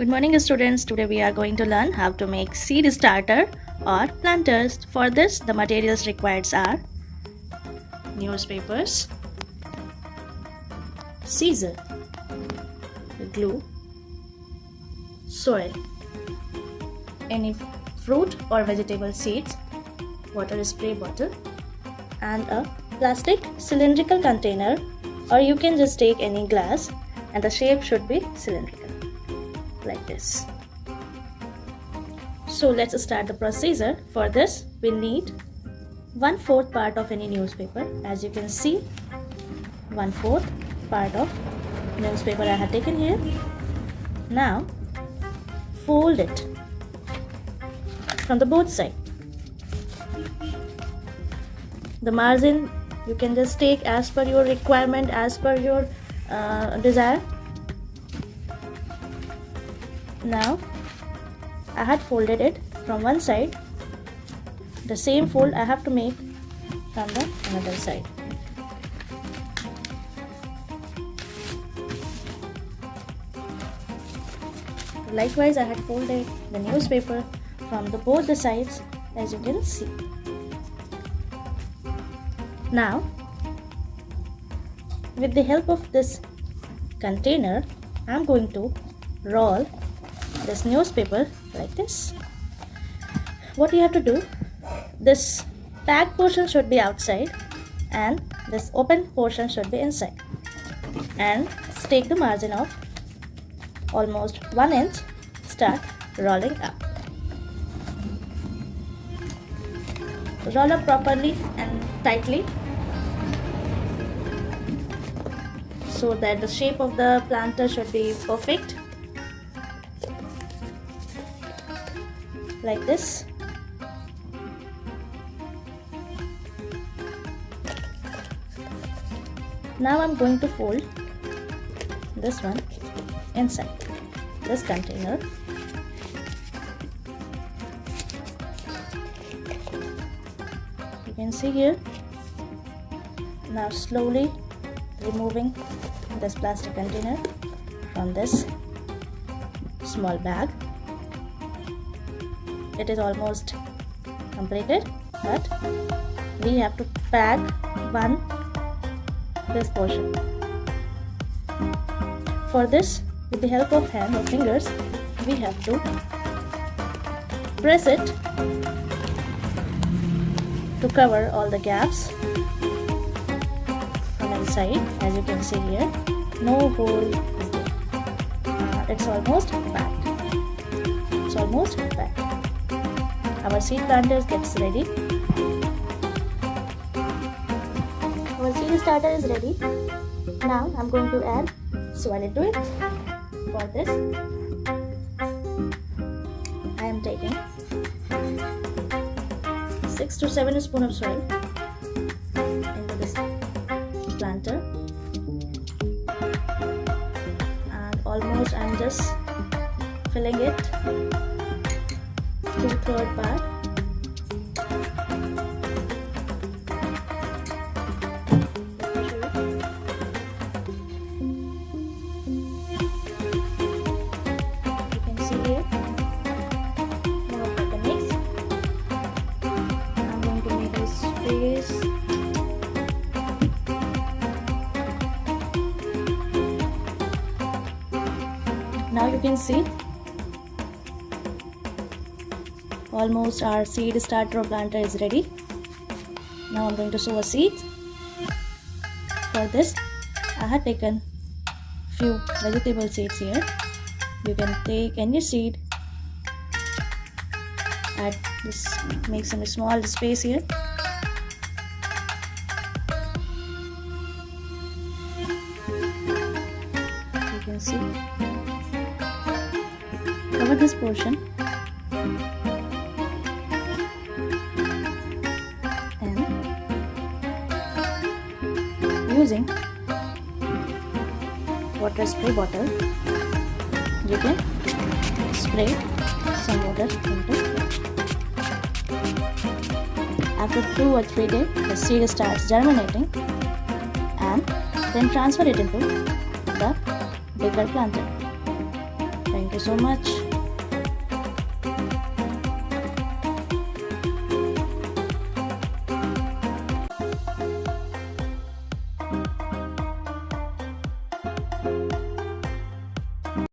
Good morning students. Today we are going to learn how to make seed starter or planters. For this the materials required are newspapers, scissor, glue, soil, any fruit or vegetable seeds, water spray bottle and a plastic cylindrical container, or you can just take any glass and the shape should be cylindrical like this. So let's start the procedure. For this we need 1/4 part of any newspaper. As you can see, 1/4 part of newspaper I have taken here. Now fold it from the both side. The margin you can just take as per your requirement, as per your desire. Now I had folded it from one side. The same fold I have to make from the another side. Likewise, I had folded the newspaper from both the sides, as you can see. Now, with the help of this container, I am going to roll this newspaper like this. What you have to do, this packed portion should be outside and this open portion should be inside, and take the margin of almost 1 inch. Start rolling up. Roll up properly and tightly so that the shape of the planter should be perfect, like this. Now I'm going to fold this one inside this container. You can see here. Now slowly removing this plastic container from this small bag. It is almost completed, but we have to pack this portion. For this, with the help of hand or fingers, we have to press it to cover all the gaps from inside. As you can see here, no hole is there. It's almost packed. It's almost packed. Our seed planters gets ready. Our seed starter is ready. Now I'm going to add soil into it. For this, I am taking 6 to 7 spoons of soil into this planter, and almost I'm just filling it 2/3 part. You can see here. Now for the mix, I'm going to make a space. Now you can see almost our seed starter or planter is ready. Now I'm going to sow a seed. For this, I have taken few vegetable seeds here. You can take any seed. Add this, make some small space here. You can see. Cover this portion. Using water spray bottle, you can spray some water into it. After 2 or 3 days, the seed starts germinating, and then transfer it into the bigger planter. Thank you. you so much.